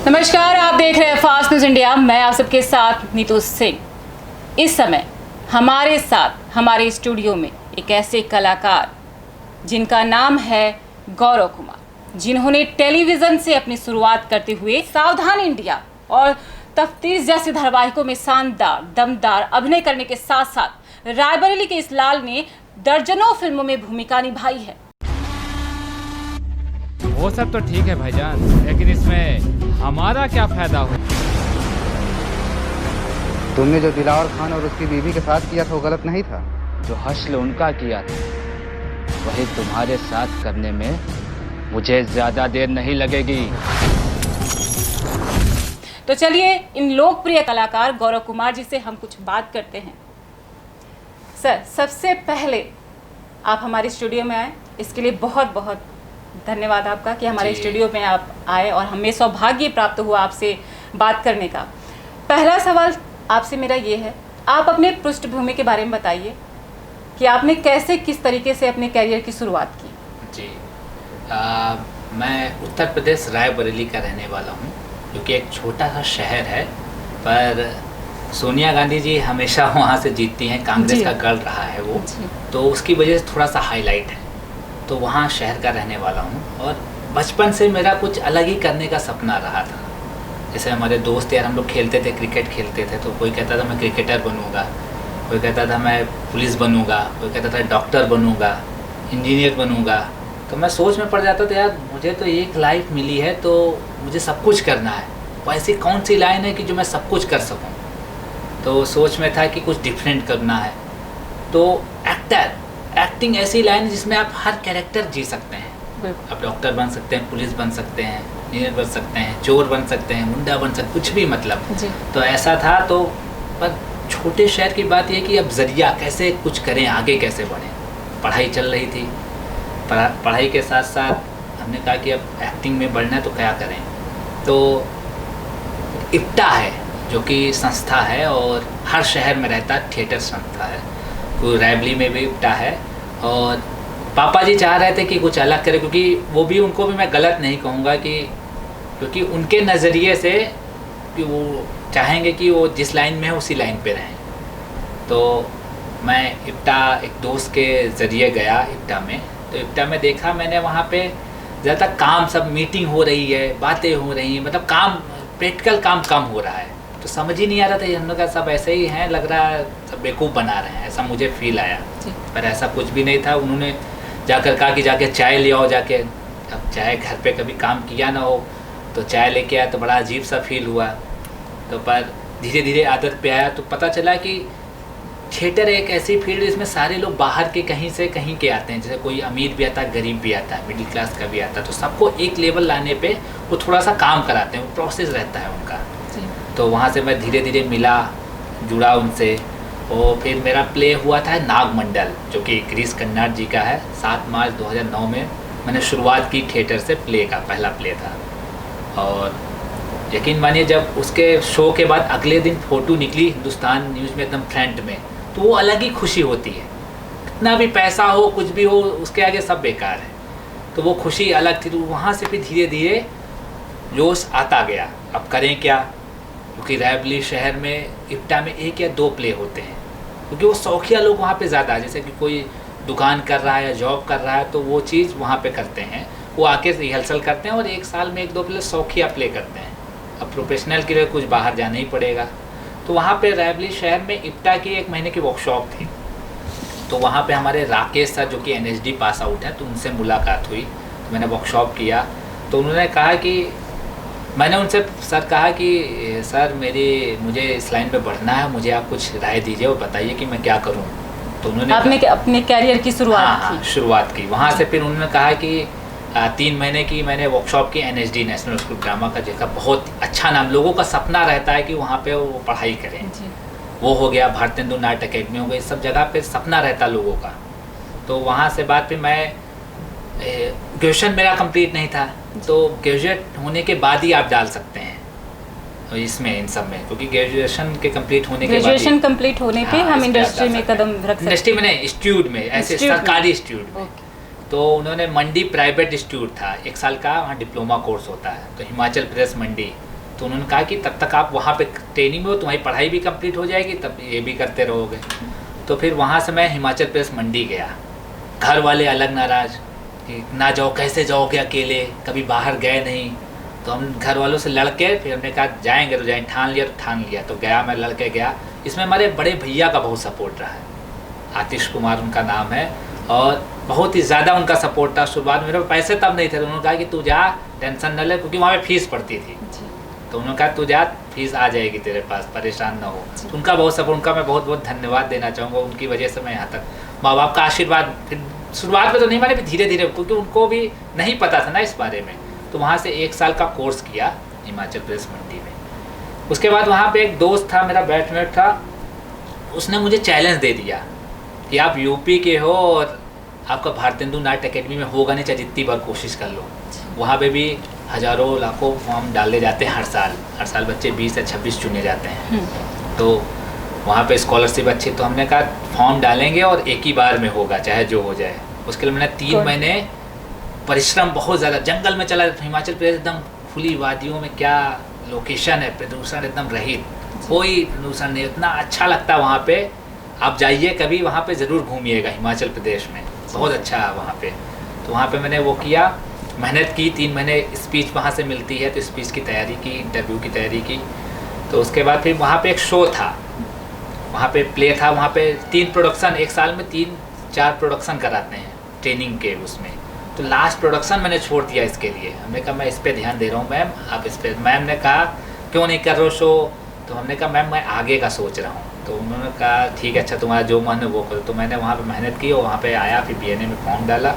नमस्कार, आप देख रहे हैं फास्ट न्यूज इंडिया। मैं आप सबके साथ नीतू सिंह। इस समय हमारे साथ हमारे स्टूडियो में एक ऐसे कलाकार जिनका नाम है गौरव कुमार, जिन्होंने टेलीविजन से अपनी शुरुआत करते हुए सावधान इंडिया और तफ्तीश जैसे धारावाहिकों में शानदार दमदार अभिनय करने के साथ साथ रायबरेली के इस लाल ने दर्जनों फिल्मों में भूमिका निभाई है। वो सब तो ठीक है भाईजान, लेकिन इसमें हमारा क्या फायदा हो? तुमने जो दिलावर खान और उसकी बीवी के साथ किया था वो गलत नहीं था। जो हश्र उनका किया था वही तुम्हारे साथ करने में मुझे ज्यादा देर नहीं लगेगी। तो चलिए इन लोकप्रिय कलाकार गौरव कुमार जी से हम कुछ बात करते हैं। सर, सबसे पहले आप हमारे स्टूडियो में आए, इसके लिए बहुत बहुत धन्यवाद आपका कि हमारे स्टूडियो में आप आए और हमें सौभाग्य प्राप्त हुआ आपसे बात करने का। पहला सवाल आपसे मेरा ये है, आप अपने पृष्ठभूमि के बारे में बताइए कि आपने कैसे किस तरीके से अपने करियर की शुरुआत की। जी, मैं उत्तर प्रदेश रायबरेली का रहने वाला हूँ, जो कि एक छोटा सा शहर है, पर सोनिया गांधी जी हमेशा वहाँ से जीतती हैं, कांग्रेस का गढ़ रहा है वो, तो उसकी वजह से थोड़ा सा हाईलाइट है। तो वहाँ शहर का रहने वाला हूँ और बचपन से मेरा कुछ अलग ही करने का सपना रहा था। जैसे हमारे दोस्त यार, हम लोग खेलते थे, क्रिकेट खेलते थे, तो कोई कहता था मैं क्रिकेटर बनूंगा, कोई कहता था मैं पुलिस बनूंगा, कोई कहता था डॉक्टर बनूंगा, इंजीनियर बनूंगा। तो मैं सोच में पड़ जाता था यार, मुझे तो एक लाइफ मिली है तो मुझे सब कुछ करना है, वो ऐसी कौन सी लाइन है कि जो मैं सब कुछ कर सकूँ। तो सोच में था कि कुछ डिफरेंट करना है। तो एक्टिंग ऐसी लाइन है जिसमें आप हर कैरेक्टर जी सकते हैं। आप डॉक्टर बन सकते हैं, पुलिस बन सकते हैं, इंजीनियर बन सकते हैं, चोर बन सकते हैं, मुंडा बन सकते, कुछ भी मतलब। तो ऐसा था। तो पर छोटे शहर की बात यह कि अब जरिया कैसे कुछ करें, आगे कैसे बढ़ें। पढ़ाई चल रही थी, पढ़ाई के साथ साथ हमने कहा कि अब एक्टिंग में बढ़ना है तो क्या करें। तो इप्टा है जो कि संस्था है और हर शहर में रहता है, थिएटर संस्था है। कोई रायबरेली में भी इप्टा है और पापा जी चाह रहे थे कि कुछ अलग करें, क्योंकि वो भी, उनको भी मैं गलत नहीं कहूँगा कि, क्योंकि उनके नज़रिए से कि वो चाहेंगे कि वो जिस लाइन में है उसी लाइन पे रहें। तो मैं इप्टा एक दोस्त के ज़रिए गया इप्टा में। तो इप्टा में देखा मैंने, वहाँ पे ज़्यादा काम, सब मीटिंग हो रही है, बातें हो रही हैं, मतलब काम, प्रैक्टिकल काम कम हो रहा है। तो समझ ही नहीं आ रहा था, हम लोग का सब ऐसे ही हैं, लग रहा है सब बेवकूफ़ बना रहे हैं, ऐसा मुझे फील आया। पर ऐसा कुछ भी नहीं था। उन्होंने जाकर कहा कि जाके चाय ले आओ जाके। अब चाय घर पे कभी काम किया ना हो, तो चाय लेके आया तो बड़ा अजीब सा फील हुआ। तो पर धीरे धीरे आदत पे आया तो पता चला कि थिएटर एक ऐसी फील्ड जिसमें सारे लोग बाहर के कहीं से कहीं के आते हैं। जैसे कोई अमीर भी आता है, गरीब भी आता है, मिडिल क्लास का भी आता है। तो सबको एक लेवल लाने पे वो थोड़ा सा काम कराते हैं, वो प्रोसेस रहता है उनका। तो वहाँ से मैं धीरे धीरे मिला, जुड़ा उनसे। और फिर मेरा प्ले हुआ था नागमंडल, जो कि गिरीश कर्नाड जी का है। 7 मार्च 2009 में मैंने शुरुआत की थिएटर से, प्ले का पहला प्ले था। और यकीन मानिए, जब उसके शो के बाद अगले दिन फ़ोटो निकली हिंदुस्तान न्यूज़ में एकदम फ्रंट में, तो वो अलग ही खुशी होती है। कितना भी पैसा हो, कुछ भी हो, उसके आगे सब बेकार है। तो वो खुशी अलग थी। तो वहाँ से फिर धीरे धीरे जोश आता गया, अब करें क्या। क्योंकि रायबरेली शहर में इप्टा में 1 या 2 प्ले होते हैं, क्योंकि वो शौकिया लोग वहाँ पे ज़्यादा है। जैसे कि कोई दुकान कर रहा है या जॉब कर रहा है, तो वो चीज़ वहाँ पे करते हैं, वो आके रिहर्सल करते हैं और 1 साल में 1-2 प्ले शौकिया प्ले करते हैं। अब प्रोफेशनल के लिए कुछ बाहर जाना ही पड़ेगा। तो वहाँ पे रायबरेली शहर में इप्टा की 1 महीने की वर्कशॉप थी। तो वहाँ पे हमारे राकेश सर, जो कि NSD पास आउट है, तो उनसे मुलाकात हुई। तो मैंने वर्कशॉप किया। तो उन्होंने कहा कि, मैंने उनसे सर कहा कि सर मुझे इस लाइन पे बढ़ना है, मुझे आप कुछ राय दीजिए और बताइए कि मैं क्या करूँ। तो उन्होंने आपने अपने कैरियर की शुरुआत की वहाँ से। फिर उन्होंने कहा कि 3 महीने की मैंने वर्कशॉप की NSD, नेशनल स्कूल ड्रामा का, जिसका बहुत अच्छा नाम, लोगों का सपना रहता है कि वहाँ पे वो पढ़ाई करें। वो हो गया, भारतेंदु नाट्य अकेडमी हो गई, सब जगह पे सपना रहता लोगों का। तो वहाँ से बाद फिर मैं, ग्रेजुएशन मेरा कंप्लीट नहीं था, तो ग्रेजुएट होने के बाद ही आप डाल सकते हैं इसमें, इन सब में, क्योंकि ग्रेजुएशन के कंप्लीट होने के बाद, ग्रेजुएशन कंप्लीट होने पे हम इंडस्ट्री में कदम रख सकते हैं। इंडस्ट्री में नहीं, इंस्टीट्यूट में, ऐसे सरकारी इंस्टीट्यूट में। तो उन्होंने मंडी प्राइवेट इंस्टीट्यूट था, 1 साल का, वहाँ डिप्लोमा कोर्स होता है। तो हिमाचल प्रदेश मंडी, तो उन्होंने कहा कि तब तक आप वहाँ पे ट्रेनिंग में हो, तुम्हारी पढ़ाई भी कंप्लीट हो जाएगी, तब ये भी करते रहोगे। तो फिर वहाँ से मैं हिमाचल प्रदेश मंडी गया। घर वाले अलग नाराज़ कि ना जाओ, कैसे जाओगे अकेले, कभी बाहर गए नहीं। तो हम घर वालों से लड़के फिर हमने कहा जाएंगे तो जाएंगे, ठान लिया तो ठान लिया। तो गया, मैं लड़के गया। इसमें हमारे बड़े भैया का बहुत सपोर्ट रहा है, आतिश कुमार उनका नाम है, और बहुत ही ज़्यादा उनका सपोर्ट था। शुरुआत में मेरे पैसे तब नहीं थे, तो उन्होंने कहा कि तू जा, टेंशन न ले, क्योंकि वहाँ पे फीस पड़ती थी। तो उन्होंने कहा तू जा, फीस आ जाएगी तेरे पास, परेशान ना हो। तो उनका बहुत सपोर्ट, उनका मैं बहुत बहुत धन्यवाद देना चाहूँगा। उनकी वजह से मैं यहाँ तक, माँ बाप का आशीर्वाद, फिर शुरुआत में तो नहीं माने, फिर धीरे धीरे, क्योंकि उनको भी नहीं पता था ना इस बारे में। तो वहाँ से 1 साल का कोर्स किया हिमाचल प्रदेश मंडी में। उसके बाद वहाँ पे एक दोस्त था मेरा, बैचमेट था, उसने मुझे चैलेंज दे दिया कि आप यूपी के हो और आपका भारतेंदु नाट्य अकेडमी में होगा नहीं, चाहे जितनी बार कोशिश कर लो। वहाँ पे भी हज़ारों लाखों फॉर्म डाले जाते हैं हर साल बच्चे 20 या 26 चुने जाते हैं। तो वहाँ पे स्कॉलरशिप अच्छी, तो हमने कहा फॉर्म डालेंगे और एक ही बार में होगा, चाहे जो हो जाए। उसके लिए मैंने 3 महीने परिश्रम, बहुत ज़्यादा जंगल में चला। हिमाचल प्रदेश एकदम खुली वादियों में, क्या लोकेशन है, प्रदूषण एकदम रहित, कोई प्रदूषण नहीं, इतना अच्छा लगता है वहाँ पे। आप जाइए कभी, वहाँ पे ज़रूर घूमिएगा, हिमाचल प्रदेश में बहुत अच्छा है वहाँ पे। तो वहाँ पे मैंने वो किया, मेहनत की, 3 महीने स्पीच वहाँ से मिलती है, तो स्पीच की तैयारी की, इंटरव्यू की तैयारी की। तो उसके बाद फिर वहाँ पे एक शो था, वहाँ पे प्ले था, वहाँ पे 3 प्रोडक्शन, 1 साल में 3-4 प्रोडक्शन कराते हैं ट्रेनिंग के उसमें। तो लास्ट प्रोडक्शन मैंने छोड़ दिया इसके लिए। हमने कहा मैं इस पर ध्यान दे रहा हूँ मैम, आप इस पर। मैम ने कहा क्यों नहीं कर रहे हो शो? तो हमने कहा मैम मैं आगे का सोच रहा हूँ। तो उन्होंने कहा ठीक है, अच्छा तुम्हारा जो मन है वो करो। तो मैंने वहाँ पे मेहनत की और वहाँ पे आया, फिर BNA में फॉर्म डाला।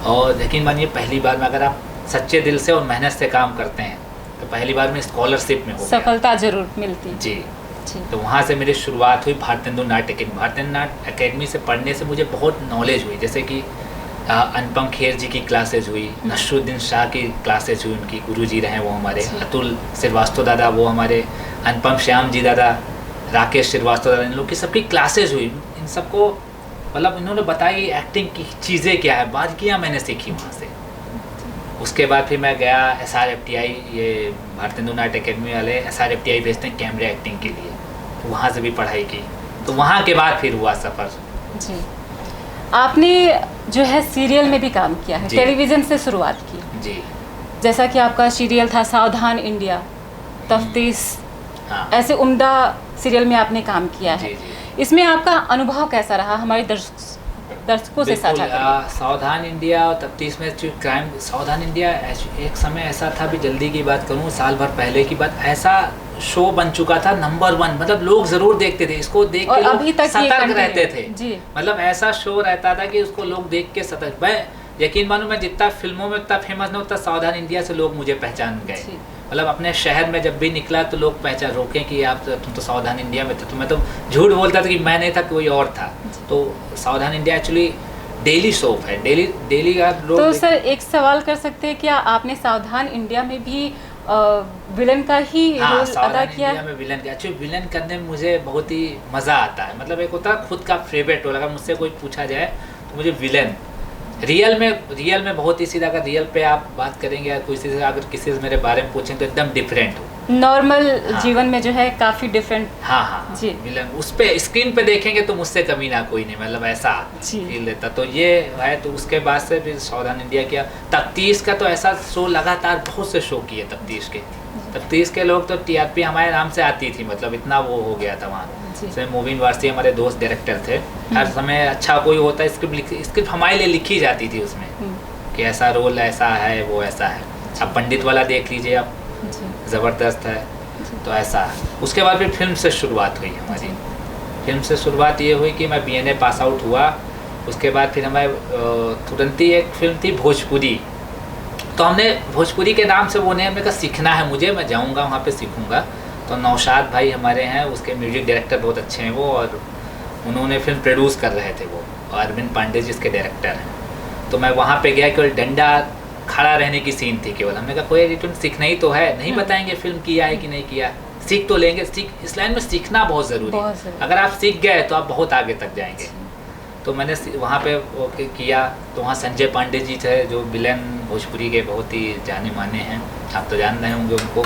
और यकीन मानिए पहली बार में अगर आप सच्चे दिल से और मेहनत से काम करते हैं तो पहली बार में स्कॉलरशिप में हो गया। सफलता जरूर मिलती जी। तो वहाँ से मेरी शुरुआत हुई भारतेंदु नाट्य अकेडमी। भारतेंदु नाट्य अकेडमी से पढ़ने से मुझे बहुत नॉलेज हुई, जैसे कि अनुपम खेर जी की क्लासेज हुई, नसरुद्दीन शाह की क्लासेज हुई, उनकी गुरुजी रहे वो हमारे, अतुल श्रीवास्तव दादा वो हमारे, अनुपम श्याम जी दादा, राकेश श्रीवास्तव दादा, इन लोग की सबकी क्लासेज हुई। इन सबको मतलब इन्होंने बताई एक्टिंग की चीज़ें क्या है, बारीकियाँ मैंने सीखी वहाँ से। उसके बाद फिर मैं गया SRFTI, ये भारतेंदु नाट्य अकेडमी वाले SRFTI भेजते हैं कैमरे एक्टिंग के लिए, तो वहाँ से भी पढ़ाई की। तो वहाँ के बाद फिर हुआ सफ़र। जी, आपने जो है सीरियल में भी काम किया है, टेलीविज़न से शुरुआत की। जी। जैसा कि आपका सीरियल था सावधान इंडिया, तफ्तीश, हाँ। ऐसे उम्दा सीरियल में आपने काम किया है। जी। इसमें आपका अनुभव कैसा रहा, हमारे दर्शकों से साझा करें। सावधान इंडिया और तफ्तीश में जो क्राइम, सावधान इंडिया एक समय ऐसा था, भी जल्दी की बात करूँ, साल भर पहले की बात, ऐसा शो बन चुका था नंबर 1, मतलब लोग जरूर देखते थे इसको, देख के अभी तक सतर्क रहते थे। जी। मतलब ऐसा शो रहता था कि उसको लोग देख के सतर्क। मैं यकीन मानो, मैं जितना फिल्मों में उतना फेमस नहीं, उतना सावधान इंडिया से लोग मुझे पहचान गए। मतलब अपने शहर में जब भी निकला तो लोग पहचान रोके कि आप तुम तो सावधान इंडिया में थे। तो मैं तो झूठ बोलता था कि मैं नहीं था, कोई और था। तो सावधान इंडिया एक्चुअली डेली सोप है, डेली का लोग। तो सर एक सवाल कर सकते हैं, क्या आपने सावधान इंडिया में भी विलन का ही रोल अदा किया? इंडिया में विलन का, एक्चुअली विलन करने में मुझे बहुत ही मज़ा आता है। मतलब एक होता है खुद का फेवरेट रोल, अगर मुझसे कोई पूछा जाए तो मुझे विलन, रियल में बहुत ही सीधा, अगर रियल पे आप बात करेंगे या किसी से, अगर किसी से मेरे बारे में पूछें तो एकदम डिफरेंट हो, नॉर्मल जीवन में जो है काफ़ी डिफरेंट। हाँ जी। विलन उस पे स्क्रीन पे देखेंगे तो मुझसे कमी ना कोई नहीं, मतलब ऐसा फील देता। तो ये है। तो उसके बाद से फिर सावधान इंडिया किया। तफ्तीश का तो ऐसा शो लगातार बहुत से शो किए तफ्तीश के लोग, तो TRP हमारे नाम से आती थी, मतलब इतना वो हो गया था वहाँ। जैसे मोबिन वारसी हमारे दोस्त डायरेक्टर थे, हर समय अच्छा कोई होता है स्क्रिप्ट हमारे लिए लिखी जाती थी उसमें कि ऐसा रोल ऐसा है, वो ऐसा है। अब पंडित वाला देख लीजिए आप, ज़बरदस्त है। तो ऐसा। उसके बाद फिर फिल्म से शुरुआत हुई हमारी। फिल्म से शुरुआत ये हुई कि मैं BNA पास आउट हुआ। उसके बाद फिर हमें तुरंत ही एक फिल्म थी भोजपुरी, तो हमने भोजपुरी के नाम से वो नहीं, हमने कहा सीखना है मुझे, मैं जाऊँगा वहाँ पे सीखूँगा। तो नौशाद भाई हमारे हैं, उसके म्यूजिक डायरेक्टर बहुत अच्छे हैं वो, और उन्होंने फिल्म प्रोड्यूस कर रहे थे वो, और अरविंद पांडे जी इसके डायरेक्टर हैं। तो मैं वहाँ पे गया, केवल डंडा खड़ा रहने की सीन थी केवल। हमने कहा कोई एडिटिंग सीखना ही तो है, नहीं बताएंगे फिल्म किया है कि नहीं किया, सीख तो लेंगे। इस लाइन में सीखना बहुत ज़रूरी है, अगर आप सीख गए तो आप बहुत आगे तक जाएंगे। तो मैंने वहाँ पे किया। तो वहाँ संजय पांडे जी थे जो विलन भोजपुरी के बहुत ही जाने माने हैं, आप तो जान रहे होंगे उनको।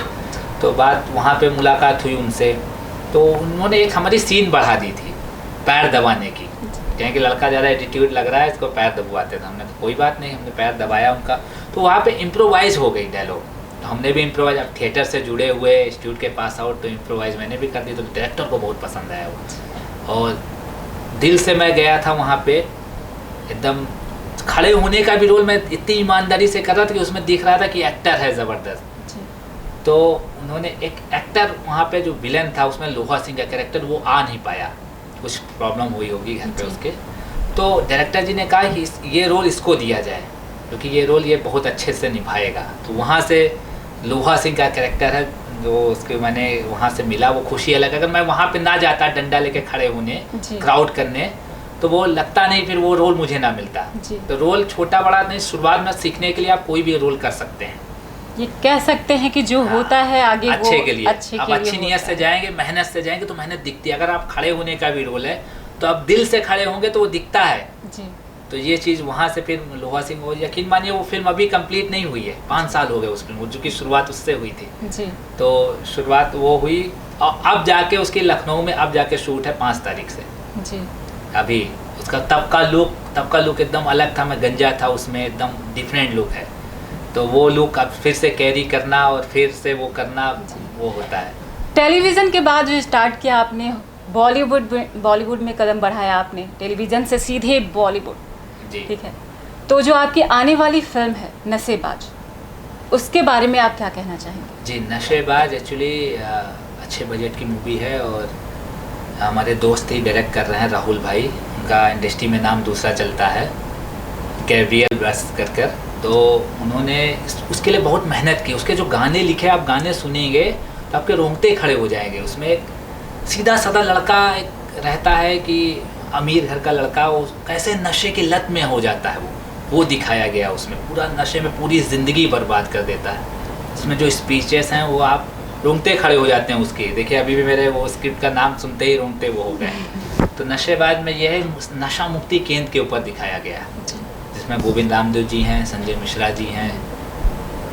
तो बात वहाँ पे मुलाकात हुई उनसे, तो उन्होंने एक हमारी सीन बढ़ा दी थी पैर दबाने की, कहें कि लड़का ज़्यादा एटीट्यूड लग रहा है, इसको पैर दबवाते थे। हमने तो कोई बात नहीं, हमने पैर दबाया उनका, तो वहाँ पे इम्प्रोवाइज़ हो गई डायलॉग। तो हमने भी इम्प्रोवाइज, अब थिएटर से जुड़े हुए, इंस्टीट्यूट के पास आउट, तो इम्प्रोवाइज़ मैंने भी कर दी, तो डायरेक्टर को बहुत पसंद आया वो। और दिल से मैं गया था वहाँ पे, एकदम खड़े होने का भी रोल मैं इतनी ईमानदारी से कर रहा था कि उसमें दिख रहा था कि एक्टर है ज़बरदस्त। तो उन्होंने एक एक्टर वहाँ पे जो विलन था उसमें लोहा सिंह का कैरेक्टर, वो आ नहीं पाया, कुछ प्रॉब्लम हुई होगी घर पे उसके। तो डायरेक्टर जी ने कहा कि ये रोल इसको दिया जाए, क्योंकि ये रोल ये बहुत अच्छे से निभाएगा। तो वहाँ से लोहा सिंह का कैरेक्टर है जो उसके मैंने वहाँ से मिला, वो खुशी अलग। अगर मैं वहाँ पे ना जाता डंडा लेके खड़े होने, क्राउड करने, तो वो लगता नहीं, फिर वो रोल मुझे ना मिलता। तो रोल छोटा बड़ा नहीं, शुरुआत में सीखने के लिए आप कोई भी रोल कर सकते हैं। ये कह सकते हैं कि जो होता है आगे अच्छे वो के लिए, आप अच्छी नीयत से जाएंगे, मेहनत से जाएंगे तो मेहनत दिखती है। अगर आप खड़े होने का भी रोल है तो आप दिल से खड़े होंगे तो वो दिखता है जी। तो ये चीज़ वहाँ से फिर लोहा सिंह, वो यकीन मानिए वो फिल्म अभी कंप्लीट नहीं हुई है, 5 साल हो गए उस फिल्म, जो की शुरुआत उससे हुई थी जी। तो शुरुआत वो हुई, और अब जाके उसकी लखनऊ में अब जाके शूट है 5 तारीख से जी। अभी। उसका तब का लुक एकदम अलग था, मैं गंजा था उसमें, एकदम डिफरेंट लुक है। तो वो लुक अब फिर से कैरी करना और फिर से वो करना, वो होता है। टेलीविज़न के बाद जो स्टार्ट किया आपने, बॉलीवुड में कदम बढ़ाया आपने, टेलीविज़न से सीधे बॉलीवुड, जी ठीक है। तो जो आपकी आने वाली फिल्म है नशेबाज, उसके बारे में आप क्या कहना चाहेंगे? जी, नशेबाज एक्चुअली अच्छे बजट की मूवी है, और हमारे दोस्त ही डायरेक्ट कर रहे हैं, राहुल भाई, उनका इंडस्ट्री में नाम दूसरा चलता है, कैवियल बस कर। तो उन्होंने उसके लिए बहुत मेहनत की। उसके जो गाने लिखे, आप गाने सुनेंगे तो आपके रोंगटे खड़े हो जाएंगे। उसमें एक सीधा साधा लड़का एक रहता है कि अमीर घर का लड़का, वो कैसे नशे की लत में हो जाता है, वो दिखाया गया उसमें। पूरा नशे में पूरी ज़िंदगी बर्बाद कर देता है। उसमें जो स्पीचेस हैं वो आप रोंगटे खड़े हो जाते हैं उसके। देखिए अभी भी मेरे वो स्क्रिप्ट का नाम सुनते ही रोंगटे वो हो गए। तो नशेबाज में यह है नशा मुक्ति केंद्र के ऊपर दिखाया गया, जिसमें गोविंद रामदेव जी हैं, संजय मिश्रा जी हैं,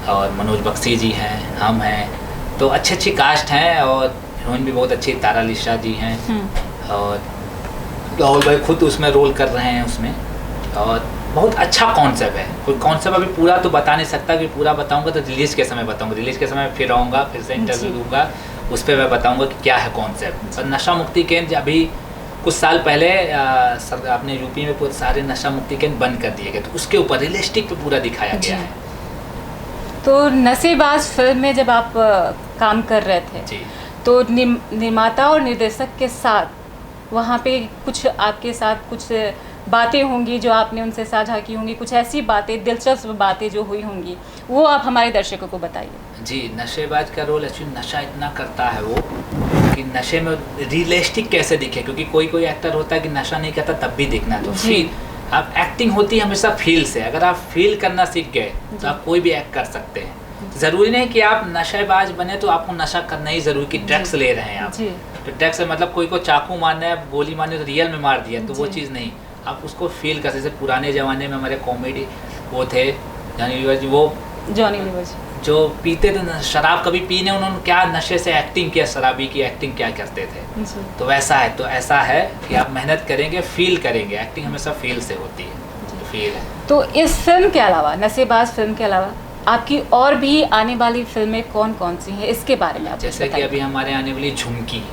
और मनोज बख्शी जी हैं, हम हैं। तो अच्छी कास्ट हैं, और हीरोइन भी बहुत अच्छी तारा लिशा जी हैं, और राहुल भाई खुद उसमें रोल कर रहे हैं उसमें। और बहुत अच्छा कॉन्सेप्ट है। कोई कॉन्सेप्ट अभी पूरा तो बता नहीं सकता, कि पूरा बताऊंगा तो रिलीज़ के समय बताऊंगा। रिलीज़ के समय फिर आऊँगा, फिर से इंटरव्यू दूंगा, उस पर मैं बताऊंगा कि क्या है कॉन्सेप्ट। और नशा मुक्ति केंद्र अभी कुछ साल पहले अपने यूपी में पूरे सारे नशा मुक्ति केंद्र बंद कर दिए गए, तो उसके ऊपर रियलिस्टिक पे पूरा दिखाया गया है। तो नशेबाज फिल्म में जब आप काम कर रहे थे जी, तो निर्माता और निर्देशक के साथ वहाँ पे कुछ आपके साथ कुछ बातें होंगी जो आपने उनसे साझा की होंगी, कुछ ऐसी बातें, दिलचस्प बातें जो हुई होंगी, वो आप हमारे दर्शकों को बताइए। जी, नशेबाज का रोल एक्चुअली नशा इतना करता है वो कि नशे में रियलिस्टिक कैसे दिखे, क्योंकि कोई एक्टर होता है कि नशा नहीं करता तब भी दिखना। तो फील, आप एक्टिंग होती है हमेशा फील से। अगर आप फील करना सीख गए तो आप कोई भी एक्ट कर सकते हैं। ज़रूरी नहीं कि आप नशेबाज बने तो आपको नशा करना ही ज़रूरी, कि ड्रग्स ले रहे हैं आप, तो ड्रग्स मतलब कोई को चाकू मारना है, गोली मारनी, तो रियल में मार दिया, तो वो चीज़ नहीं। आप उसको फील कर, जैसे पुराने ज़माने में हमारे कॉमेडी वो थे जॉनी लीवर जी, जो पीते थे शराब, कभी पीने उन्होंने क्या नशे से एक्टिंग किया, शराबी की एक्टिंग क्या करते थे। तो वैसा है, तो ऐसा है कि आप मेहनत करेंगे, फील करेंगे। एक्टिंग हमेशा फील से होती है, तो फील है। तो इस फिल्म के अलावा, नशेबाज फिल्म के अलावा आपकी और भी आने वाली फिल्में कौन कौन सी हैं, इसके बारे में आप जैसे कि अभी हमारे आने वाली झुमकी,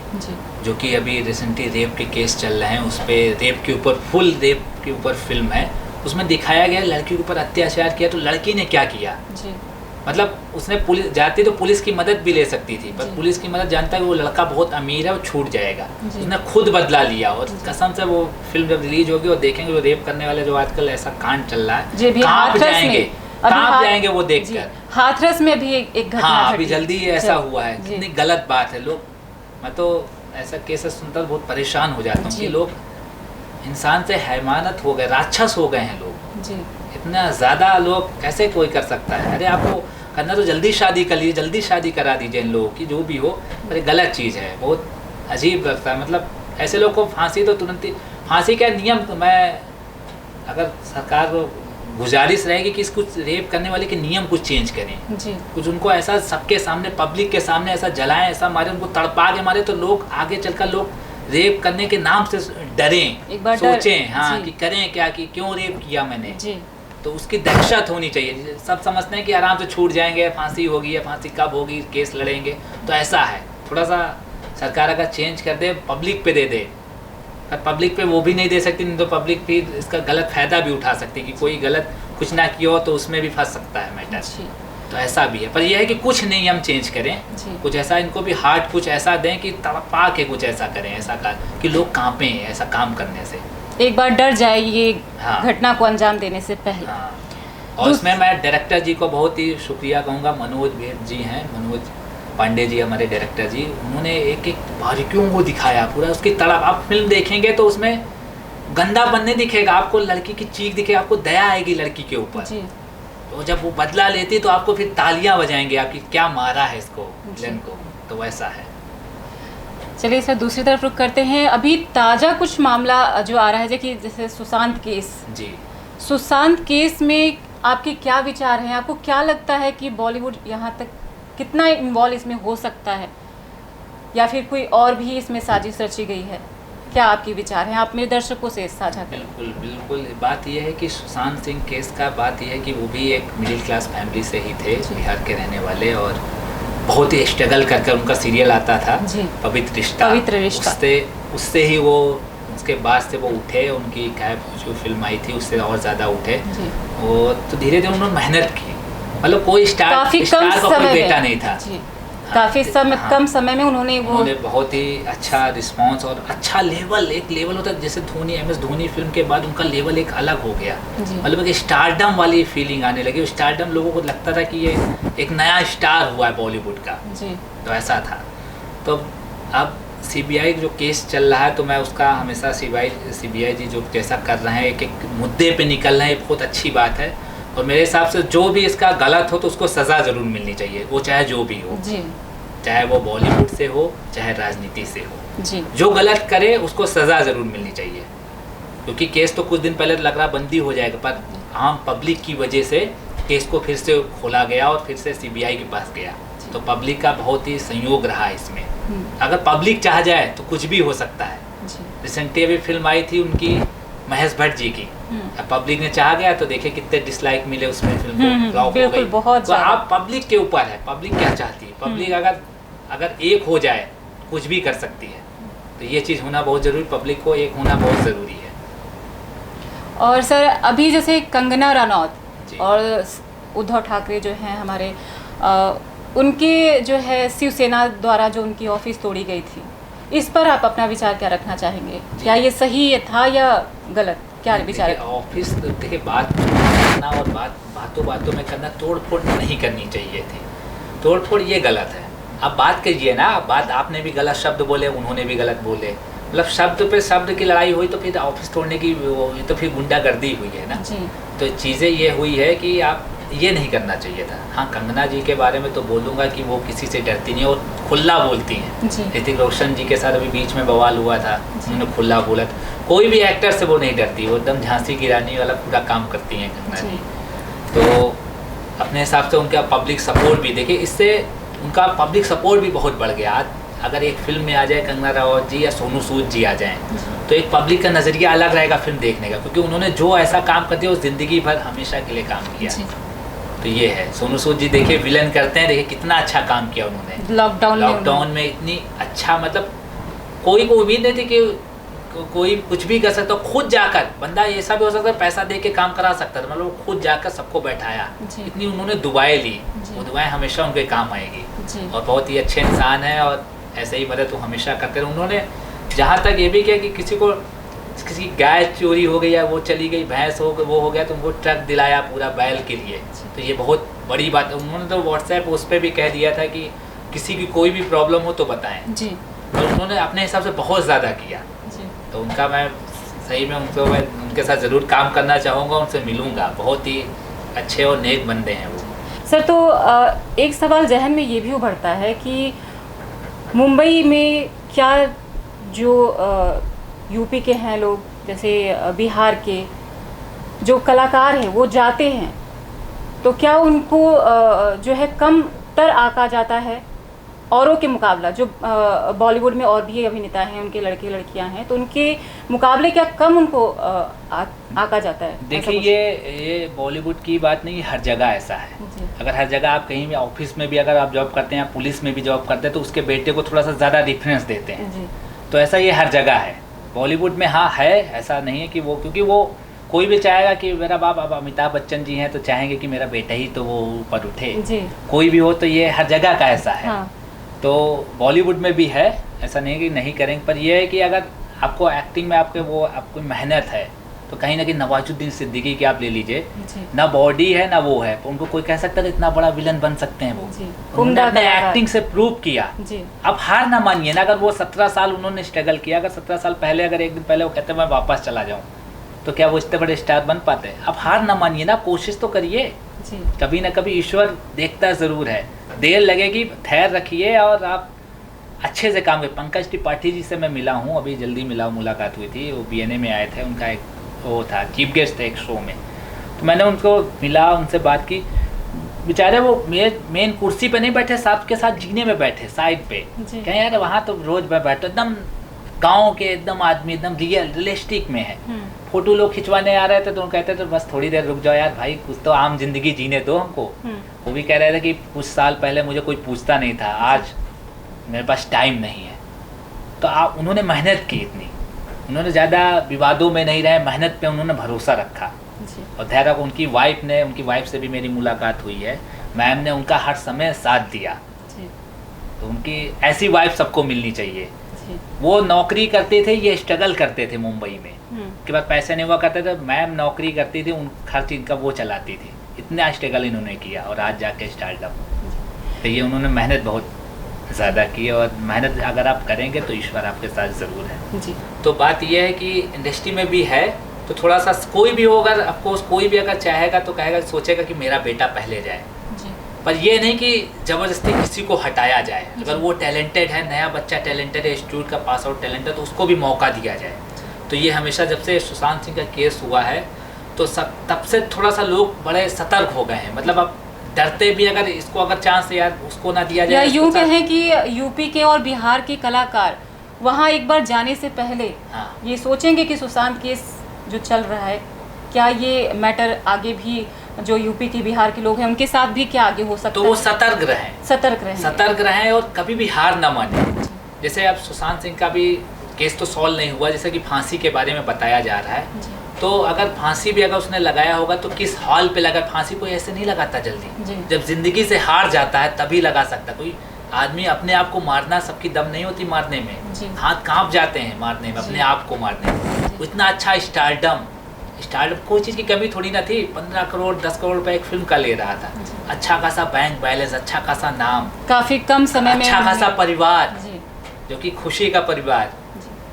जो कि अभी रिसेंटली रेप के केस चल रहे हैं, उस पर रेप के ऊपर, फुल रेप के ऊपर फिल्म है। उसमें दिखाया गया लड़की के ऊपर अत्याचार किया, तो लड़की ने क्या किया जी। मतलब उसने पुलिस जाती तो पुलिस की मदद भी ले सकती थी, पर पुलिस की मदद जानता है कि वो लड़का बहुत अमीर है, वो छूट जाएगा, उसने खुद बदला लिया। और कसम से वो फिल्म जब रिलीज होगी और देखेंगे वो रेप करने वाले जो आजकल ऐसा कांड चल रहा है, कहाँ जाएंगे वो देखकर। हाथरस में भी एक घटना, हाँ अभी जल्दी ऐसा हुआ है, कितनी गलत बात है। लोग, मैं तो ऐसा केस सुनता बहुत परेशान हो जाता हूँ कि लोग इंसान से हैवानत हो गए, राक्षस हो गए हैं लोग जी। इतना ज़्यादा लोग कैसे कोई कर सकता है? अरे आपको करना तो जल्दी शादी कर लीजिए, जल्दी शादी करा दीजिए इन लोगों की, जो भी हो। अरे गलत चीज़ है, बहुत अजीब लगता है। मतलब ऐसे लोग को फांसी तो तुरंत ही, फांसी का नियम तो मैं अगर सरकार को गुजारिश रहेगी कि इसको रेप करने वाले के नियम कुछ चेंज करें जी कुछ उनको ऐसा सबके सामने पब्लिक के सामने ऐसा जलाएं ऐसा मारे उनको तड़पा के मारे तो लोग आगे चलकर लोग रेप करने के नाम से डरें एक बार डर- सोचें हाँ जी। कि करें क्या कि क्यों रेप किया मैंने जी तो उसकी दहशत होनी चाहिए सब समझते हैं कि आराम से छूट जाएंगे फांसी होगी या फांसी कब होगी केस लड़ेंगे तो ऐसा है थोड़ा सा सरकार अगर चेंज कर दे पब्लिक पे दे दे पर पब्लिक पे वो भी नहीं दे सकती नहीं तो पब्लिक फिर इसका गलत फायदा भी उठा सकती है कि कोई गलत कुछ ना किया हो तो उसमें भी फंस सकता है मैटर जी तो ऐसा भी है पर यह है कि कुछ नियम चेंज करें जी। कुछ ऐसा इनको भी हार्ट कुछ ऐसा दें कि तड़पा के कुछ ऐसा करें ऐसा कर कि लोग कांपें ऐसा काम करने से एक बार डर जाए ये हाँ। घटना को अंजाम देने से पहले। हाँ और उसमें मैं डायरेक्टर जी को बहुत ही शुक्रिया कहूँगा मनोज भेद जी हैं मनोज पांडे जी हमारे डायरेक्टर जी उन्होंने एक एक बारीकियों को दिखाया पूरा उसकी तड़प आप फिल्म देखेंगे तो उसमें गंदापन नहीं दिखेगा आपको लड़की की चीख दिखेगा आपको दया आएगी लड़की के ऊपर जी तो जब वो बदला लेती तो आपको फिर तालियां बजाएंगे आपकी क्या मारा है इसको जी। विलन को तो वैसा है चलिए सर दूसरी तरफ रुख करते हैं। अभी ताज़ा कुछ मामला जो आ रहा है कि जैसे सुशांत केस, जी सुशांत केस में आपके क्या विचार हैं? आपको क्या लगता है कि बॉलीवुड यहाँ तक कितना इन्वॉल्व इसमें हो सकता है या फिर कोई और भी इसमें साजिश रची गई है? क्या आपके विचार हैं? आप मेरे दर्शकों से साझा करें। बिल्कुल बिल्कुल बात यह है कि सुशांत सिंह केस का बात यह है कि वो भी एक मिडिल क्लास फैमिली से ही थे बिहार के रहने वाले और बहुत ही स्ट्रगल करके उनका सीरियल आता था जी। पवित्र रिश्ता पवित्र रिश्ता। उससे ही वो उसके बाद से वो उठे उनकी कैब जो फिल्म आई थी उससे और ज़्यादा उठे जी। वो तो धीरे धीरे उन्होंने मेहनत की मतलब कोई काफी कम स्टार का कोई समय बेटा में नहीं था जी। काफी समय हाँ। कम समय में उन्होंने वो उन्होंने बहुत ही अच्छा रिस्पांस और अच्छा लेवल एक लेवल होता है जैसे धोनी MS धोनी फिल्म के बाद उनका लेवल एक अलग हो गया जी। मतलब एक स्टारडम वाली फीलिंग आने लगी स्टारडम लोगों को लगता था कि ये एक नया स्टार हुआ है बॉलीवुड का जी तो ऐसा था तो अब CBI जो केस चल रहा है तो मैं उसका हमेशा CBI जी जो जैसा कर रहे हैं एक एक मुद्दे पे निकल रहे हैं बहुत अच्छी बात है और मेरे हिसाब से जो भी इसका गलत हो तो उसको सज़ा ज़रूर मिलनी चाहिए वो चाहे जो भी हो जी चाहे वो बॉलीवुड से हो चाहे राजनीति से हो जी जो गलत करे उसको सज़ा ज़रूर मिलनी चाहिए क्योंकि केस तो कुछ दिन पहले लग रहा बंदी हो जाएगा पर आम पब्लिक की वजह से केस को फिर से खोला गया और फिर से CBI के पास गया तो पब्लिक का बहुत ही संयोग रहा इसमें अगर पब्लिक चाह जाए तो कुछ भी हो सकता है जी रिसेंटली अभी फिल्म आई थी उनकी महेश भट्ट जी की अब पब्लिक ने चाह गया तो देखे कितने डिसलाइक मिले उसमें फिल्म को फ्लॉप हो बिल्कुल, गई बहुत तो ज़्यादा। आप पब्लिक के ऊपर है पब्लिक क्या चाहती है पब्लिक अगर एक हो जाए कुछ भी कर सकती है तो ये चीज़ होना बहुत ज़रूरी पब्लिक को एक होना बहुत ज़रूरी है और सर अभी जैसे कंगना रनौत जी। और उद्धव ठाकरे जो हैं हमारे उनके जो है शिवसेना द्वारा जो उनकी ऑफिस तोड़ी गई थी इस पर आप अपना विचार क्या रखना चाहेंगे? क्या ये सही था या गलत? क्या विचार देखिए, ऑफिस देखिए बात करना और बातों में करना तोड़ फोड़ नहीं करनी चाहिए थी तोड़ फोड़ ये गलत है आप बात कीजिए ना बात आपने भी गलत शब्द बोले उन्होंने भी गलत बोले मतलब शब्द पे शब्द की लड़ाई हुई तो फिर ऑफिस तोड़ने की ये तो फिर गुंडागर्दी हुई है ना जी तो चीज़ें ये हुई है कि आप ये नहीं करना चाहिए था हाँ कंगना जी के बारे में तो बोलूँगा कि वो किसी से डरती नहीं और खुला बोलती हैं जी ऋतिक रोशन जी के साथ अभी बीच में बवाल हुआ था उन्होंने खुला बोला कोई भी एक्टर से वो नहीं डरती वो एकदम झांसी की रानी वाला पूरा काम करती हैं कंगना जी। जी तो अपने हिसाब से उनका पब्लिक सपोर्ट भी देखिए इससे उनका पब्लिक सपोर्ट भी बहुत बढ़ गया आज अगर एक फिल्म में आ जाए कंगना रनौत जी या सोनू सूद जी आ जाएं तो एक पब्लिक का नज़रिया अलग रहेगा फिल्म देखने का क्योंकि उन्होंने जो ऐसा काम कर दिया वो ज़िंदगी भर हमेशा के लिए काम किया जी। तो ये है सोनू सूद जी देखिए विलन करते हैं देखिए कितना अच्छा काम किया उन्होंने लॉकडाउन में इतनी अच्छा मतलब कोई को उम्मीद नहीं थी कि कोई कुछ भी कर सकता खुद जाकर बंदा ऐसा भी हो सकता है पैसा दे के काम करा सकता था मतलब खुद जाकर सबको बैठाया जी। इतनी उन्होंने दुआएं ली जी। वो दुआएं हमेशा उनके काम आएगी जी और बहुत ही अच्छे इंसान है और ऐसे ही मदद वो हमेशा करते रहे उन्होंने जहाँ तक ये भी किया कि किसी की गाय चोरी हो गई या वो चली गई भैंस हो गई वो हो गया तो उनको ट्रक दिलाया पूरा बैल के लिए तो ये बहुत बड़ी बात है उन्होंने तो व्हाट्सएप उस पर भी कह दिया था कि किसी की कोई भी प्रॉब्लम हो तो बताएं जी और उन्होंने अपने हिसाब से बहुत ज़्यादा किया जी तो उनका मैं सही में मैं उनके साथ ज़रूर काम करना चाहूँगा उनसे मिलूँगा बहुत ही अच्छे और नेक बंदे हैं वो सर तो एक सवाल जहन में ये भी उभरता है कि मुंबई में क्या जो यूपी के हैं लोग जैसे बिहार के जो कलाकार हैं वो जाते हैं तो क्या उनको जो है कम तर आका जाता है औरों के मुकाबला? जो बॉलीवुड में और भी अभिनेता हैं, उनके लड़के लड़कियां हैं, तो उनके मुकाबले क्या कम उनको आका जाता है? देखिए ये बॉलीवुड की बात नहीं, हर जगह ऐसा है। अगर हर जगह आप कहीं भी ऑफिस में भी अगर आप जॉब करते हैं या पुलिस में भी जॉब करते हैं तो उसके बेटे को थोड़ा सा ज़्यादा डिफरेंस देते हैं। तो ऐसा ये हर जगह है। बॉलीवुड में हाँ है, ऐसा नहीं है कि वो, क्योंकि वो कोई भी चाहेगा कि मेरा बाप, अब अमिताभ बच्चन जी हैं तो चाहेंगे कि मेरा बेटा ही तो वो ऊपर उठे, कोई भी हो, तो ये हर जगह का ऐसा है। हाँ। तो बॉलीवुड में भी है, ऐसा नहीं है कि नहीं करेंगे, पर यह है कि अगर आपको एक्टिंग में आपको मेहनत है तो कहीं ना कहीं नवाजुद्दीन सिद्दीकी की आप ले लीजिए, ना बॉडी है ना वो है, उनको कोई कह सकता है इतना बड़ा विलन बन सकते हैं वो। उन्होंने अपने एक्टिंग से प्रूव किया। अब हार ना मानिए ना, अगर वो 17 साल उन्होंने स्ट्रगल किया, अगर 17 साल पहले, अगर एक दिन पहले वो कहते मैं वापस चला जाऊँ तो क्या वो इतने बड़े स्टार बन पाते हैं? अब हार ना मानिए ना, कोशिश तो करिए, कभी ना कभी ईश्वर देखता ज़रूर है। देर लगेगी, धैर्य रखिए और आप अच्छे से काम करें। पंकज त्रिपाठी जी से मैं मिला हूँ, अभी जल्दी मिला, मुलाकात हुई थी, वो BNA में आए थे, उनका एक वो था, चीफ गेस्ट थे एक शो में, तो मैंने उनको मिला, उनसे बात की। बेचारे वो मेन कुर्सी पे नहीं बैठे, सबके साथ जीने में बैठे साइड पे। कहें यार वहाँ तो रोज मैं बैठता, एकदम गाँव के एकदम आदमी, एकदम रियलिस्टिक में है। फोटो लोग खिंचवाने आ रहे थे तो उनको कहते थे बस थोड़ी देर रुक जाओ यार भाई, कुछ तो आम जिंदगी जीने दो हमको। वो भी कह रहे थे कि कुछ साल पहले मुझे कोई पूछता नहीं था, आज मेरे पास टाइम नहीं है। तो उन्होंने मेहनत की इतनी, उन्होंने ज़्यादा विवादों में नहीं रहे, मेहनत पे उन्होंने भरोसा रखा और धैर्य को। उनकी वाइफ से भी मेरी मुलाकात हुई है, मैम ने उनका हर समय साथ दिया। तो उनकी ऐसी वाइफ सबको मिलनी चाहिए। वो नौकरी करते थे, ये स्ट्रगल करते थे मुंबई में, के बाद पैसे नहीं हुआ करते थे, मैम नौकरी करती थी, उन हर चीज़ का वो चलाती थी। इतना स्ट्रगल इन्होंने किया और आज जाके स्टार्टअप। तो ये उन्होंने मेहनत बहुत ज़्यादा की, और मेहनत अगर आप करेंगे तो ईश्वर आपके साथ ज़रूर है जी। तो बात यह है कि इंडस्ट्री में भी है तो थोड़ा सा कोई भी हो, अगर अफकोर्स कोई भी अगर चाहेगा तो कहेगा, सोचेगा कि मेरा बेटा पहले जाए, पर ये नहीं कि ज़बरदस्ती किसी को हटाया जाए। अगर वो टैलेंटेड है, नया बच्चा टैलेंटेड है, इंस्टीट्यूट का पास आउट टैलेंट है, तो उसको भी मौका दिया जाए। तो ये हमेशा जब से सुशांत सिंह का केस हुआ है तो तब से थोड़ा सा लोग बड़े सतर्क हो गए हैं। मतलब अब डरते भी, अगर इसको अगर चांस यार उसको ना दिया जाए। यूँ कहें कि यूपी के और बिहार के कलाकार वहाँ एक बार जाने से पहले ये सोचेंगे कि सुशांत केस जो चल रहा है, क्या ये मैटर आगे भी जो यूपी के बिहार के लोग हैं उनके साथ भी क्या आगे हो सकता है? तो वो सतर्क रहें और कभी भी हार ना माने। जैसे अब सुशांत सिंह का भी केस तो सॉल्व नहीं हुआ, जैसे कि फांसी के बारे में बताया जा रहा है। तो अगर फांसी भी अगर उसने लगाया होगा तो किस हाल पे लगा? फांसी कोई ऐसे नहीं लगाता जल्दी, जब जिंदगी से हार जाता है तभी लगा सकता। कोई आदमी अपने आप को मारना, सबकी दम नहीं होती मारने में, हाथ कांप जाते हैं मारने में, अपने आप को मारने में। इतना अच्छा स्टारडम कोई चीज़ की कमी थोड़ी ना थी। 15 करोड़ 10 करोड़ रुपए एक फिल्म का ले रहा था, अच्छा खासा बैंक बैलेंस, अच्छा खासा नाम, काफी कम समय में अच्छा खासा परिवार, जो कि खुशी का परिवार।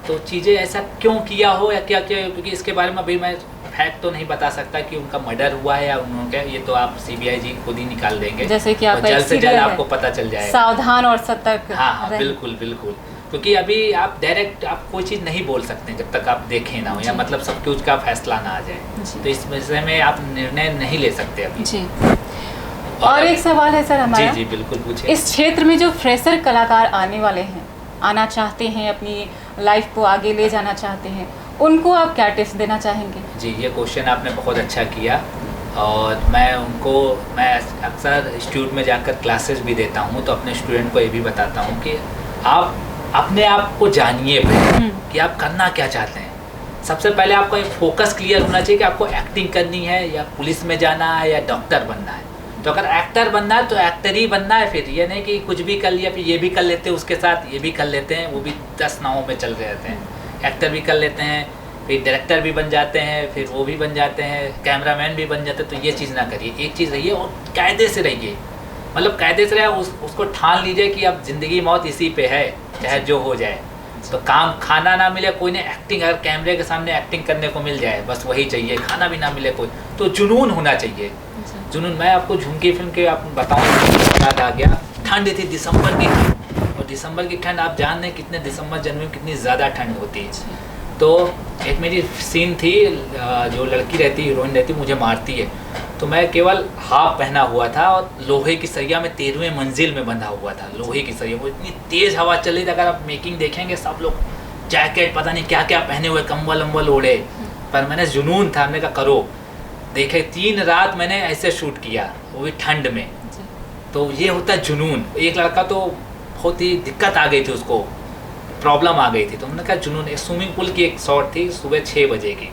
तो चीज़ें ऐसा क्यों किया हो या क्या क्या, क्योंकि इसके बारे में अभी मैं फैक्ट तो नहीं बता सकता कि उनका मर्डर हुआ है या उन्होंने, ये तो आप CBI जी खुद ही निकाल देंगे, जैसे कि आपका जल्द से जल्द आपको पता चल जाएगा। सावधान और सतर्क। हाँ, बिल्कुल, क्योंकि अभी आप डायरेक्ट आप कोई चीज़ नहीं बोल सकते जब तक आप देखें ना हो, या मतलब सब कुछ का फैसला ना आ जाए। तो इस विषय में आप निर्णय नहीं ले सकते अभी जी। और एक सवाल है सर हमारा। जी बिल्कुल पूछिए। इस क्षेत्र में जो फ्रेशर कलाकार आने वाले हैं, आना चाहते हैं, अपनी लाइफ को आगे ले जाना चाहते हैं, उनको आप क्या टिप्स देना चाहेंगे? जी, ये क्वेश्चन आपने बहुत अच्छा किया, और मैं अक्सर इंस्टीट्यूट में जाकर क्लासेस भी देता हूँ, तो अपने स्टूडेंट को ये भी बताता हूँ कि आप अपने आप को जानिए कि आप करना क्या चाहते हैं। सबसे पहले आपका एक फोकस क्लियर होना चाहिए कि आपको एक्टिंग करनी है या पुलिस में जाना है या डॉक्टर बनना है। तो अगर एक्टर बनना है तो एक्टर ही बनना है, फिर ये नहीं कि कुछ भी कर लिया, फिर ये भी कर लेते हैं, उसके साथ ये भी कर लेते हैं, वो भी 10 नावों में चल रहे रहते हैं। एक्टर भी कर लेते हैं, फिर डायरेक्टर भी बन जाते हैं, फिर वो भी बन जाते हैं, कैमरामैन भी बन जाते हैं। तो ये चीज़ ना करिए, एक चीज़ रहिए और कायदे से रहिए। मतलब कायदे से रहे, उसको ठान लीजिए कि अब ज़िंदगी मौत इसी पे है, चाहे जो हो जाए। तो काम खाना ना मिले कोई ने, एक्टिंग अगर कैमरे के सामने एक्टिंग करने को मिल जाए बस वही चाहिए, खाना भी ना मिले कोई, तो जुनून होना चाहिए। जुनून। मैं आपको झुमकी फिल्म के आप बताऊँ, याद आ गया, ठंड थी, दिसंबर की ठंड, और दिसंबर की ठंड आप जान रहे कितने, दिसंबर जनवरी में कितनी ज़्यादा ठंड होती है। तो एक मेरी सीन थी, जो लड़की रहती हीरोइन रहती मुझे मारती है, तो मैं केवल हाफ पहना हुआ था और लोहे की सरिया में 13वें मंजिल में बंधा हुआ था। लोहे की सरिया, वो इतनी तेज़ हवा चल रही थी, अगर आप मेकिंग देखेंगे सब लोग जैकेट पता नहीं क्या क्या पहने हुए, कंबल अम्बल ओढ़े, पर मैंने जुनून था, हमने कहा करो। देखे 3 रात मैंने ऐसे शूट किया, वो भी ठंड में। तो ये होता है जुनून। एक लड़का तो बहुत ही दिक्कत आ गई थी, उसको प्रॉब्लम आ गई थी, तो हमने कहा जुनून। एक स्विमिंग पूल की एक शॉट थी सुबह 6 बजे की,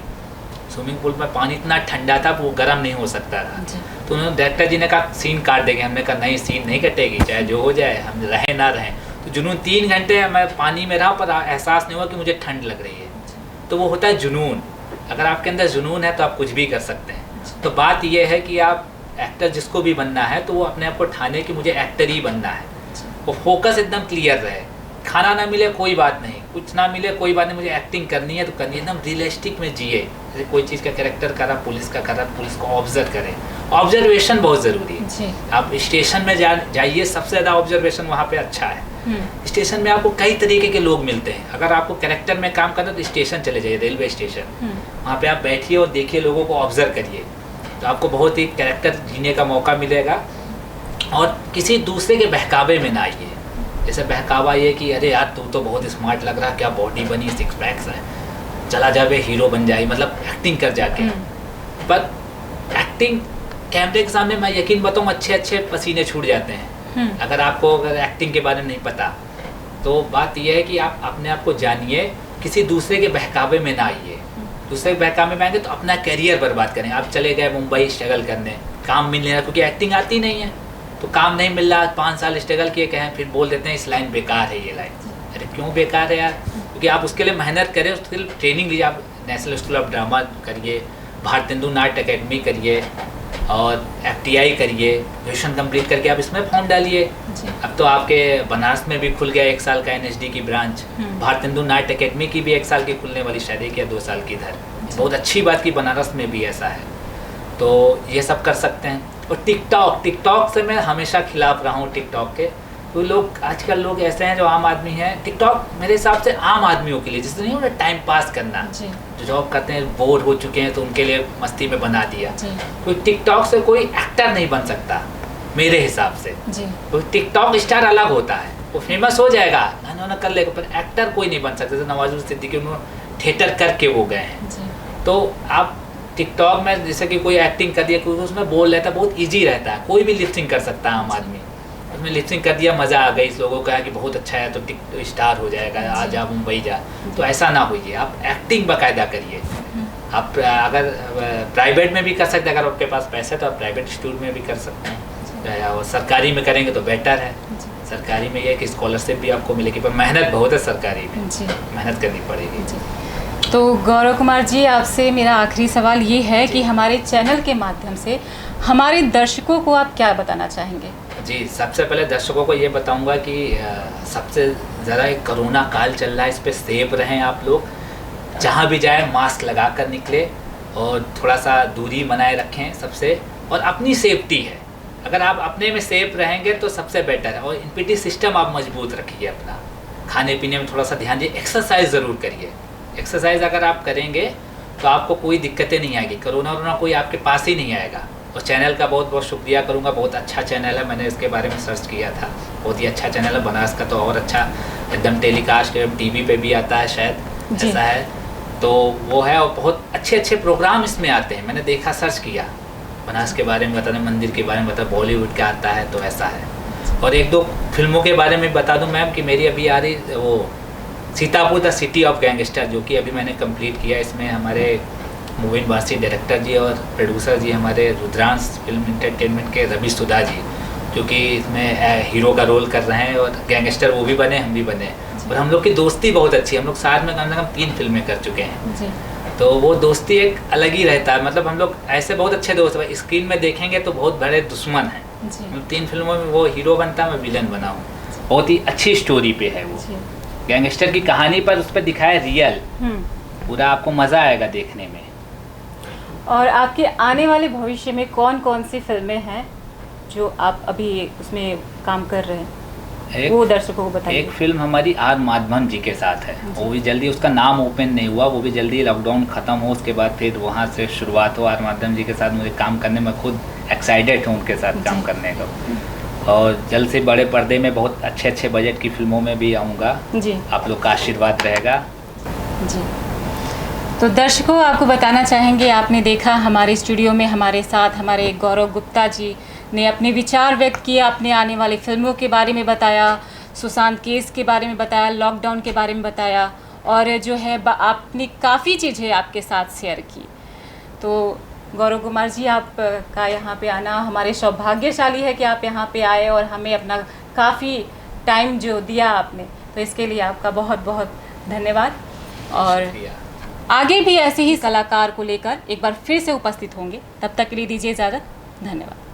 स्विमिंग पूल में पानी इतना ठंडा था वो गर्म नहीं हो सकता था। तो उन्होंने डायरेक्टर जी ने कहा सीन काट देंगे, हमने कहा नहीं सीन नहीं कटेगी, चाहे जो हो जाए, हम रहें ना रहें। तो जुनून 3 घंटे मैं पानी में रहा पर एहसास नहीं हुआ कि मुझे ठंड लग रही है। तो वो होता है जुनून। अगर आपके अंदर जुनून है तो आप कुछ भी कर सकते हैं। तो बात यह है कि आप एक्टर जिसको भी बनना है तो वो अपने आप को ठाने कि मुझे एक्टर ही बनना है, वो फोकस एकदम क्लियर रहे। खाना ना मिले कोई बात नहीं, कुछ ना मिले कोई बात नहीं, मुझे एक्टिंग करनी है तो करनी है, एकदम रियलिस्टिक में जिए। जैसे कोई चीज़ का कैरेक्टर कर रहा, पुलिस का कर रहा, पुलिस को ऑब्जर्व करें। ऑब्जर्वेशन बहुत ज़रूरी है। आप स्टेशन में जाइए, सबसे ज़्यादा ऑब्जर्वेशन वहाँ पे अच्छा है। स्टेशन में आपको कई तरीके के लोग मिलते हैं। अगर आपको कैरेक्टर में काम करना है तो स्टेशन चले जाइए, रेलवे स्टेशन, वहाँ पे आप बैठिए और देखिए, लोगों को ऑब्जर्व करिए, तो आपको बहुत ही कैरेक्टर जीने का मौका मिलेगा। और किसी दूसरे के बहकावे में ना आइए। जैसे बहकावा ये कि अरे यार तू तो बहुत स्मार्ट लग रहा, क्या बॉडी बनी, 6 पैक्स है, चला जावे हीरो बन जाए, मतलब एक्टिंग कर जाके। पर एक्टिंग कैमरे के सामने मैं यकीन बताऊँ अच्छे पसीने छूट जाते हैं। अगर आपको एक्टिंग के बारे में नहीं पता तो बात यह है कि आप अपने आप को जानिए, किसी दूसरे के बहकावे में ना आइए। दूसरे के बहकावे में आएंगे तो अपना कैरियर बर्बाद करें। आप चले गए मुंबई स्ट्रगल करने, काम मिल नहीं रहा क्योंकि एक्टिंग आती नहीं है, तो काम नहीं मिल रहा, 5 साल स्ट्रगल किए, कहें फिर बोल देते हैं इस लाइन बेकार है, ये लाइन। अरे क्यों बेकार है यार? क्योंकि आप उसके लिए मेहनत करें, उसके लिए ट्रेनिंग लीजिए। आप नेशनल स्कूल ऑफ ड्रामा करिए, भारतेंदु नाट्य अकेडमी करिए और FTI करिए, ग्रेजुएशन कंप्लीट करके आप इसमें फॉर्म डालिए। अब तो आपके बनारस में भी खुल गया 1 साल का NSD की ब्रांच, भारतेंदु नाट्य अकेडमी की भी 1 साल की खुलने वाली, शायद 1 या 2 साल की इधर। बहुत अच्छी बात की बनारस में भी ऐसा है, तो ये सब कर सकते हैं। और टिकटॉक से मैं हमेशा खिलाफ रहा हूँ टिकटॉक के। तो लोग आजकल लोग ऐसे हैं जो आम आदमी हैं, टिकटॉक मेरे हिसाब से आम आदमियों के लिए, जिससे नहीं उन्हें टाइम पास करना, जो जॉब करते हैं बोर हो चुके हैं तो उनके लिए मस्ती में बना दिया। कोई टिकटॉक से कोई एक्टर नहीं बन सकता मेरे हिसाब से। तो टिकटॉक स्टार अलग होता है, वो फेमस हो जाएगा, गाना कर लेगा, पर एक्टर कोई नहीं बन सकता। जैसे नवाजुद्दीन सिद्दीकी, उन्होंने थिएटर करके वो गए हैं। तो आप टिकटॉक में जैसे कि कोई एक्टिंग कर दिया, क्योंकि उसमें बोल रहता है, बहुत ईजी रहता है, कोई भी लिपसिंग कर सकता है आम आदमी। उसमें लिपसिंग कर दिया, मज़ा आ गई, इस लोगों का है कि बहुत अच्छा है तो स्टार हो जाएगा, आ जा मुंबई जा। तो ऐसा ना होइए, आप एक्टिंग बाकायदा करिए। आप अगर प्राइवेट में भी कर सकते हैं, अगर आपके पास पैसा है तो आप प्राइवेट इंस्टीट्यूट में भी कर सकते हैं, और सरकारी में करेंगे तो बेटर है। सरकारी में ये है कि स्कॉलरशिप भी आपको मिलेगी, पर मेहनत बहुत है सरकारी में, मेहनत करनी पड़ेगी। तो गौरव कुमार जी, आपसे मेरा आखिरी सवाल ये है कि हमारे चैनल के माध्यम से हमारे दर्शकों को आप क्या बताना चाहेंगे? जी, सबसे पहले दर्शकों को ये बताऊंगा कि सबसे ज़्यादा एक कोरोना काल चल रहा है, इस पर सेफ रहें आप लोग। जहाँ भी जाएं मास्क लगा कर निकले और थोड़ा सा दूरी बनाए रखें सबसे, और अपनी सेफ्टी है। अगर आप अपने में सेफ रहेंगे तो सबसे बेटर है। और इम्यूनिटी सिस्टम आप मजबूत रखिए अपना, खाने पीने में थोड़ा सा ध्यान दीजिए, एक्सरसाइज ज़रूर करिए। एक्सरसाइज अगर आप करेंगे तो आपको कोई दिक्कतें नहीं आएगी, कोरोना कोई आपके पास ही नहीं आएगा। और चैनल का बहुत बहुत शुक्रिया करूँगा, बहुत अच्छा चैनल है, मैंने इसके बारे में सर्च किया था, बहुत ही अच्छा चैनल है। बनारस का तो और अच्छा, एकदम टेलीकास्ट TV पे भी आता है शायद, ऐसा है। तो वो है, और बहुत अच्छे प्रोग्राम इसमें आते हैं, मैंने देखा, सर्च किया, बनारस के बारे में बताते, मंदिर के बारे में बताते, बॉलीवुड का आता है, तो ऐसा है। और 1-2 फिल्मों के बारे में बता दूँ मैम कि मेरी अभी आ रही वो Sitapur the city of gangster, जो कि अभी मैंने कंप्लीट किया। इसमें हमारे मूविन वासी डायरेक्टर जी और प्रोड्यूसर जी हमारे रुद्रांश फिल्म एंटरटेनमेंट के रवि सुधा जी, जो कि इसमें हीरो का रोल कर रहे हैं, और गैंगस्टर वो भी बने, हम भी बने। और हम लोग की दोस्ती बहुत अच्छी है, हम लोग साथ में कम से कम 3 फिल्में कर चुके हैं। तो वो दोस्ती एक अलग ही रहता है, मतलब हम लोग ऐसे बहुत अच्छे दोस्त हैं, स्क्रीन में देखेंगे तो बहुत बड़े दुश्मन हैं। 3 फिल्मों में वो हीरो बनता है, मैं विलन बना हूँ। बहुत ही अच्छी स्टोरी पे है वो, गैंगस्टर की कहानी पर उस पर दिखाया रियल, पूरा आपको मज़ा आएगा देखने में। और आपके आने वाले भविष्य में कौन कौन सी फिल्में हैं जो आप अभी उसमें काम कर रहे हैं? वो दर्शकों को बताइए। एक फिल्म हमारी आर माधवन जी के साथ है, वो भी जल्दी, उसका नाम ओपन नहीं हुआ, वो भी जल्दी लॉकडाउन ख़त्म हो उसके बाद फिर वहाँ से शुरुआत हो। आर माधवन जी के साथ मुझे काम करने में खुद एक्साइटेड हूँ उनके साथ काम करने का, और जल्द से बड़े पर्दे में बहुत अच्छे अच्छे बजट की फिल्मों में भी आऊँगा जी। आप लोग का आशीर्वाद रहेगा जी। तो दर्शकों, आपको बताना चाहेंगे, आपने देखा हमारे स्टूडियो में हमारे साथ हमारे गौरव गुप्ता जी ने अपने विचार व्यक्त किए, अपने आने वाली फिल्मों के बारे में बताया, सुशांत केस के बारे में बताया, लॉकडाउन के बारे में बताया, और जो है आपने काफ़ी चीज़ें आपके साथ शेयर की। तो गौरव कुमार जी, आपका यहाँ पे आना हमारे सौभाग्यशाली है कि आप यहाँ पे आए और हमें अपना काफ़ी टाइम जो दिया आपने, तो इसके लिए आपका बहुत बहुत धन्यवाद। और आगे भी ऐसे ही कलाकार को लेकर एक बार फिर से उपस्थित होंगे, तब तक के लिए दीजिए इजाज़त। धन्यवाद।